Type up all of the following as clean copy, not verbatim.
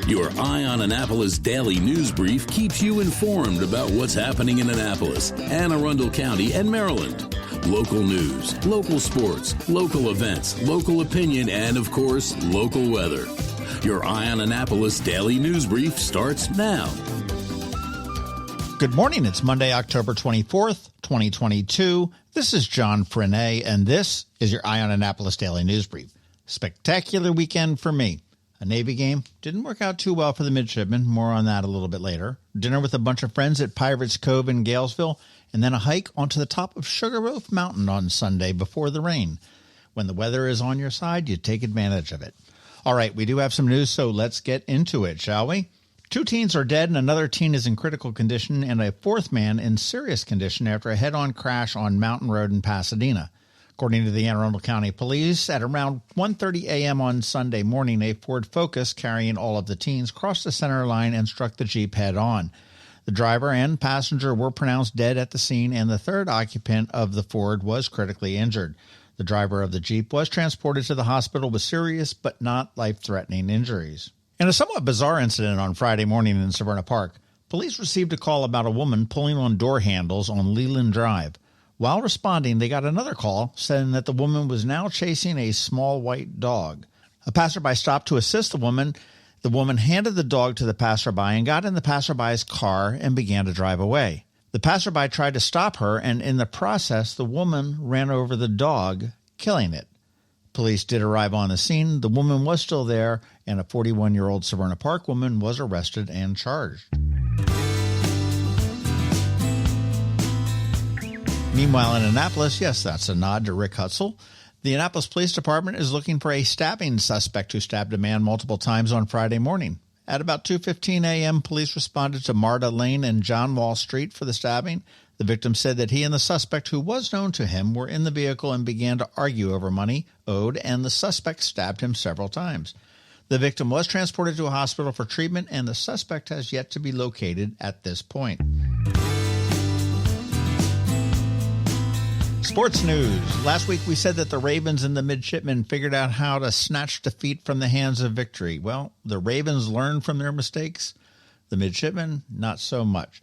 Your Eye on Annapolis daily news brief keeps you informed about what's happening in Annapolis and Arundel County and Maryland. Local news, local sports, local events, local opinion, and, of course, local weather. Your Eye on Annapolis daily news brief starts now. Good morning. It's Monday, October 24th, 2022. This is John Frenaye, and this is your Eye on Annapolis daily news brief. Spectacular weekend for me. A Navy game didn't work out too well for the midshipmen. More on that a little bit later. Dinner with a bunch of friends at Pirates Cove in Galesville, and then a hike onto the top of Sugar Loaf Mountain on Sunday before the rain. When the weather is on your side, you take advantage of it. All right, we do have some news, so let's get into it, shall we? 2 teens are dead and another teen is in critical condition and a 4th man in serious condition after a head-on crash on Mountain Road in Pasadena. According to the Arundel County Police, at around 1:30 a.m. on Sunday morning, a Ford Focus carrying all of the teens crossed the center line and struck the Jeep head-on. The driver and passenger were pronounced dead at the scene, and the 3rd occupant of the Ford was critically injured. The driver of the Jeep was transported to the hospital with serious but not life-threatening injuries. In a somewhat bizarre incident on Friday morning in Severna Park, police received a call about a woman pulling on door handles on Leland Drive. While responding, they got another call saying that the woman was now chasing a small white dog. A passerby stopped to assist the woman. The woman handed the dog to the passerby and got in the passerby's car and began to drive away. The passerby tried to stop her, and in the process, the woman ran over the dog, killing it. Police did arrive on the scene. The woman was still there, and a 41-year-old Severna Park woman was arrested and charged. Meanwhile, in Annapolis, yes, that's a nod to Rick Hutzel. The Annapolis Police Department is looking for a stabbing suspect who stabbed a man multiple times on Friday morning. At about 2:15 a.m., police responded to Marta Lane and John Wall Street for the stabbing. The victim said that he and the suspect, who was known to him, were in the vehicle and began to argue over money owed, and the suspect stabbed him several times. The victim was transported to a hospital for treatment, and the suspect has yet to be located at this point. Sports news. Last week we said that the Ravens and the midshipmen figured out how to snatch defeat from the hands of victory. Well, the Ravens learned from their mistakes. The midshipmen, not so much.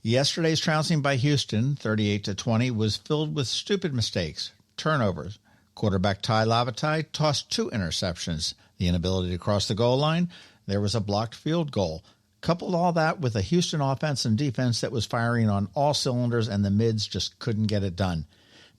Yesterday's trouncing by Houston, 38-20, was filled with stupid mistakes, turnovers. Quarterback Ty Lavatai tossed 2 interceptions. The inability to cross the goal line, there was a blocked field goal. Coupled all that with a Houston offense and defense that was firing on all cylinders, and the mids just couldn't get it done.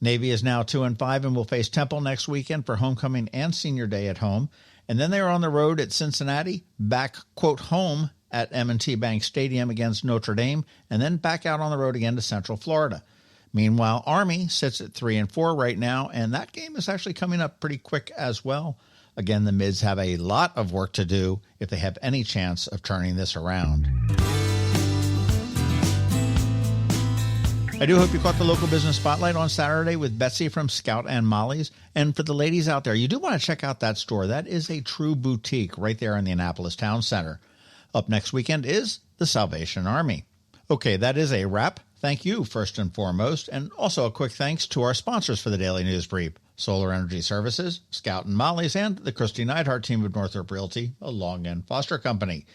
Navy is now 2-5 and will face Temple next weekend for homecoming and senior day at home. And then they are on the road at Cincinnati, back, quote, home at M&T Bank Stadium against Notre Dame, and then back out on the road again to Central Florida. Meanwhile, Army sits at 3-4 right now, and that game is actually coming up pretty quick as well. Again, the mids have a lot of work to do if they have any chance of turning this around. I do hope you caught the local business spotlight on Saturday with Betsy from Scout and Molly's. And for the ladies out there, you do want to check out that store. That is a true boutique right there in the Annapolis Town Center. Up next weekend is the Salvation Army. Okay, that is a wrap. Thank you, first and foremost. And also a quick thanks to our sponsors for the Daily News Brief: Solar Energy Services, Scout and Molly's, and the Kristi Neidhardt Team of Northrop Realty, a Long and Foster company.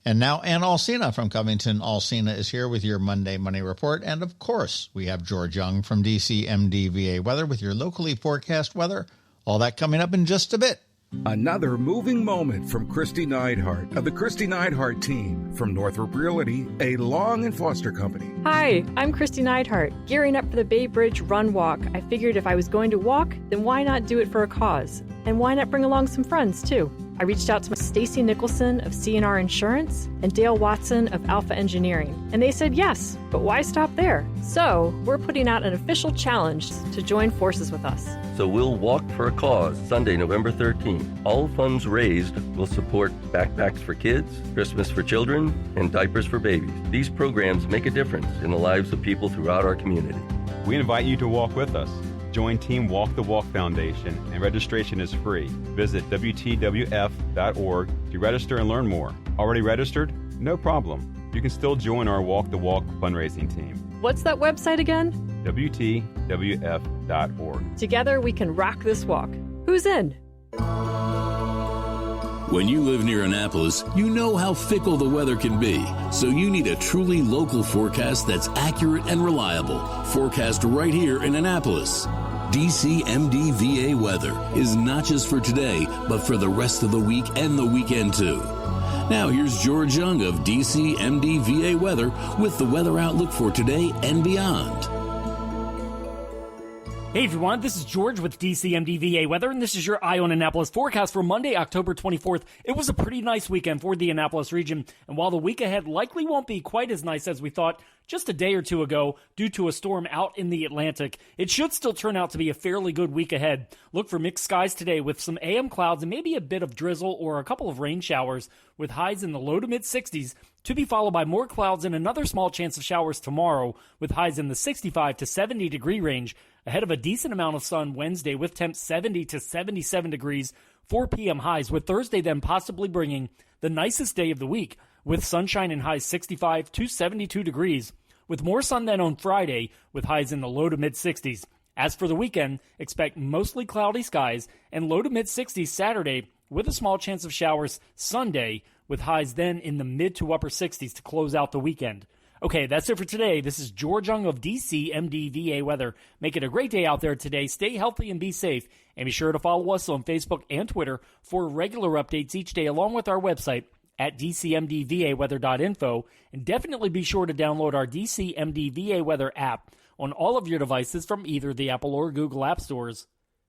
And now Alsina from CovingtonAlsina is here with your Monday Money Report. And, of course, we have George Young from DC MDVA Weather with your locally forecast weather. All that coming up in just a bit. Another moving moment from Christy Neidhart of the Kristi Neidhardt Team from Northrop Realty, a Long and Foster company. Hi, I'm Christy Neidhart. Gearing up for the Bay Bridge Run Walk, I figured if I was going to walk, then why not do it for a cause? And why not bring along some friends, too? I reached out to Stacy Nicholson of C&R Insurance and Dale Watson of Alpha Engineering, and they said yes, but why stop there? So we're putting out an official challenge to join forces with us. So we'll walk for a cause Sunday, November 13th. All funds raised will support backpacks for kids, Christmas for children, and diapers for babies. These programs make a difference in the lives of people throughout our community. We invite you to walk with us. Join Team Walk the Walk Foundation, and registration is free. Visit WTWF.org to register and learn more. Already registered? No problem. You can still join our Walk the Walk fundraising team. What's that website again? WTWF.org. Together we can rock this walk. Who's in? When you live near Annapolis, you know how fickle the weather can be, so you need a truly local forecast that's accurate and reliable. Forecast right here in Annapolis. DCMDVA weather is not just for today, but for the rest of the week and the weekend too. Now here's George Young of DCMDVA weather with the weather outlook for today and beyond. Hey everyone, this is George with DCMDVA Weather, and this is your Eye on Annapolis forecast for Monday, October 24th. It was a pretty nice weekend for the Annapolis region, and while the week ahead likely won't be quite as nice as we thought just a day or two ago due to a storm out in the Atlantic, it should still turn out to be a fairly good week ahead. Look for mixed skies today with some AM clouds and maybe a bit of drizzle or a couple of rain showers with highs in the low to mid 60s, to be followed by more clouds and another small chance of showers tomorrow with highs in the 65 to 70 degree range, ahead of a decent amount of sun Wednesday with temps 70 to 77 degrees, 4 p.m. highs, with Thursday then possibly bringing the nicest day of the week with sunshine and highs 65 to 72 degrees, with more sun then on Friday with highs in the low to mid 60s. As for the weekend, expect mostly cloudy skies and low to mid 60s Saturday with a small chance of showers Sunday with highs then in the mid to upper 60s to close out the weekend. Okay, that's it for today. This is George Young of DCMDVA Weather. Make it a great day out there today. Stay healthy and be safe. And be sure to follow us on Facebook and Twitter for regular updates each day, along with our website at dcmdvaweather.info. And definitely be sure to download our DCMDVA Weather app on all of your devices from either the Apple or Google App Stores,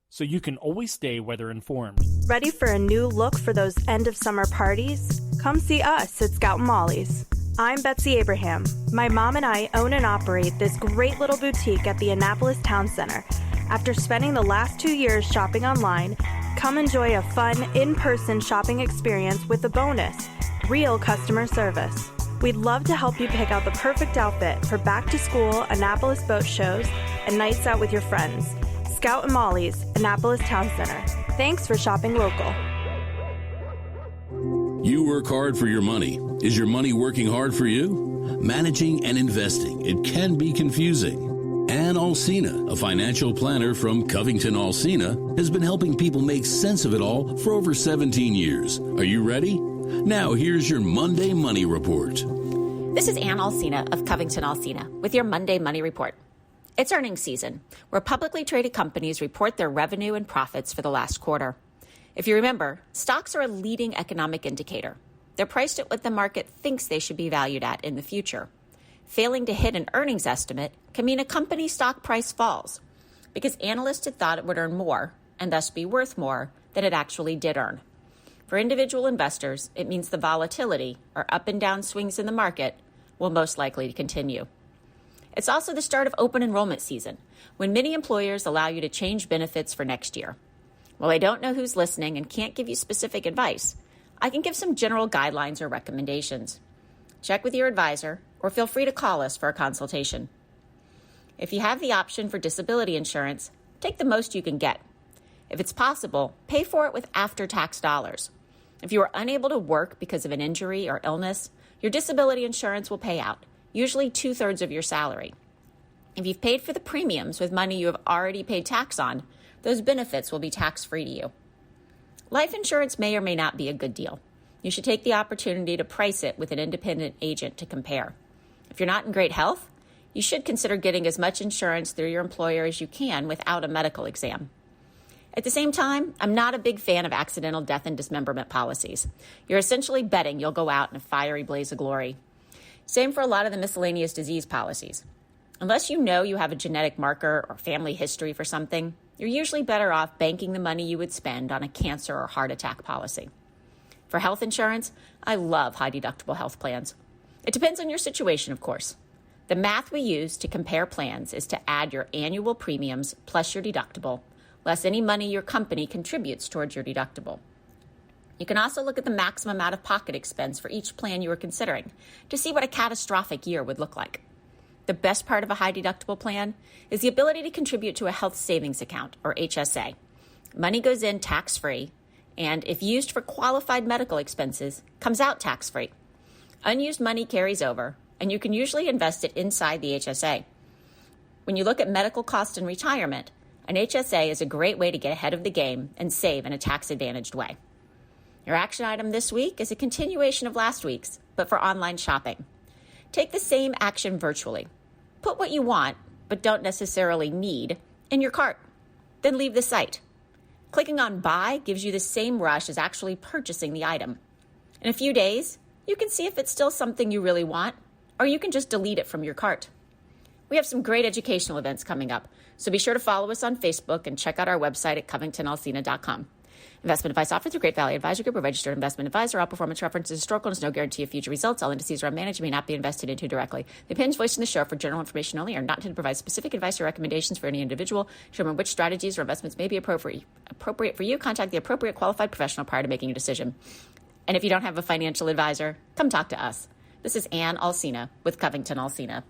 so you can always stay weather informed. Ready for a new look for those end-of-summer parties? Come see us at Scout and Molly's. I'm Betsy Abraham. My mom and I own and operate this great little boutique at the Annapolis Town Center. After spending the last 2 years shopping online, come enjoy a fun, in-person shopping experience with a bonus, real customer service. We'd love to help you pick out the perfect outfit for back-to-school Annapolis boat shows and nights out with your friends. Scout and Molly's, Annapolis Town Center. Thanks for shopping local. You work hard for your money. Is your money working hard for you? Managing and investing, it can be confusing. Ann Alsina, a financial planner from CovingtonAlsina, has been helping people make sense of it all for over 17 years. Are you ready? Now here's your Monday Money Report. This is Ann Alsina of CovingtonAlsina with your Monday Money Report. It's earnings season, where publicly traded companies report their revenue and profits for the last quarter. If you remember, stocks are a leading economic indicator. They're priced at what the market thinks they should be valued at in the future. Failing to hit an earnings estimate can mean a company's stock price falls because analysts had thought it would earn more and thus be worth more than it actually did earn. For individual investors, it means the volatility or up and down swings in the market will most likely continue. It's also the start of open enrollment season, when many employers allow you to change benefits for next year. While I don't know who's listening and can't give you specific advice, I can give some general guidelines or recommendations. Check with your advisor or feel free to call us for a consultation. If you have the option for disability insurance, take the most you can get. If it's possible, pay for it with after-tax dollars. If you are unable to work because of an injury or illness, your disability insurance will pay out, usually 2/3 of your salary. If you've paid for the premiums with money you have already paid tax on, those benefits will be tax-free to you. Life insurance may or may not be a good deal. You should take the opportunity to price it with an independent agent to compare. If you're not in great health, you should consider getting as much insurance through your employer as you can without a medical exam. At the same time, I'm not a big fan of accidental death and dismemberment policies. You're essentially betting you'll go out in a fiery blaze of glory. Same for a lot of the miscellaneous disease policies. Unless you know you have a genetic marker or family history for something, you're usually better off banking the money you would spend on a cancer or heart attack policy. For health insurance, I love high-deductible health plans. It depends on your situation, of course. The math we use to compare plans is to add your annual premiums plus your deductible, less any money your company contributes towards your deductible. You can also look at the maximum out-of-pocket expense for each plan you are considering to see what a catastrophic year would look like. The best part of a high-deductible plan is the ability to contribute to a health savings account, or HSA. Money goes in tax-free, and if used for qualified medical expenses, comes out tax-free. Unused money carries over, and you can usually invest it inside the HSA. When you look at medical costs and retirement, an HSA is a great way to get ahead of the game and save in a tax-advantaged way. Your action item this week is a continuation of last week's, but for online shopping. Take the same action virtually. Put what you want, but don't necessarily need, in your cart. Then leave the site. Clicking on Buy gives you the same rush as actually purchasing the item. In a few days, you can see if it's still something you really want, or you can just delete it from your cart. We have some great educational events coming up, so be sure to follow us on Facebook and check out our website at CovingtonAlsina.com. Investment advice offered through Great Valley Advisory Group, a registered investment advisor. All performance references is historical and there's no guarantee of future results. All indices are unmanaged and may not be invested into directly. The opinions voiced in the show for general information only are not intended to provide specific advice or recommendations for any individual. To determine which strategies or investments may be appropriate for you, contact the appropriate qualified professional prior to making a decision. And if you don't have a financial advisor, come talk to us. This is Ann Alsina with CovingtonAlsina.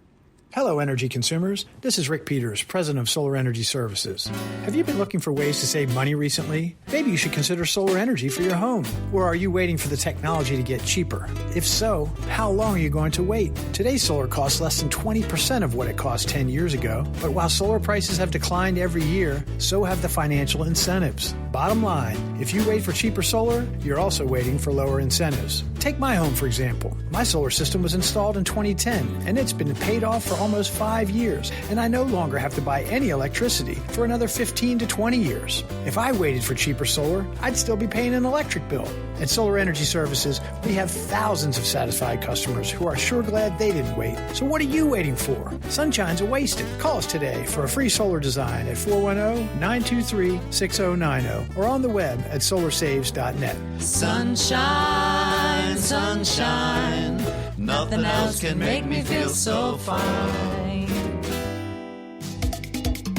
Hello, energy consumers. This is Rick Peters, president of Solar Energy Services. Have you been looking for ways to save money recently? Maybe you should consider solar energy for your home. Or are you waiting for the technology to get cheaper? If so, how long are you going to wait? Today's solar costs less than 20% of what it cost 10 years ago. But while solar prices have declined every year, so have the financial incentives. Bottom line, if you wait for cheaper solar, you're also waiting for lower incentives. Take my home, for example. My solar system was installed in 2010, and it's been paid off for almost 5 years, and I no longer have to buy any electricity for another 15 to 20 years. If I waited for cheaper solar, I'd still be paying an electric bill. At Solar Energy Services, we have thousands of satisfied customers who are sure glad they didn't wait. So what are you waiting for? Sunshine's a wasted. Call us today for a free solar design at 410-923-6090 or on the web at solarsaves.net. Sunshine, sunshine, nothing else can make me feel so fine.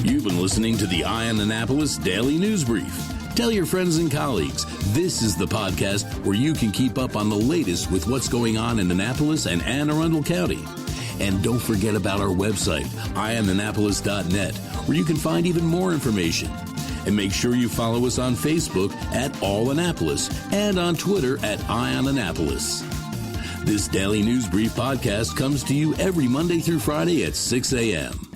You've been listening to the Eye on Annapolis Daily News Brief. Tell your friends and colleagues, this is the podcast where you can keep up on the latest with what's going on in Annapolis and Anne Arundel County. And don't forget about our website, eyeonannapolis.net, where you can find even more information. And make sure you follow us on Facebook at All Annapolis and on Twitter at Eye on Annapolis. This Daily News Brief podcast comes to you every Monday through Friday at 6 a.m.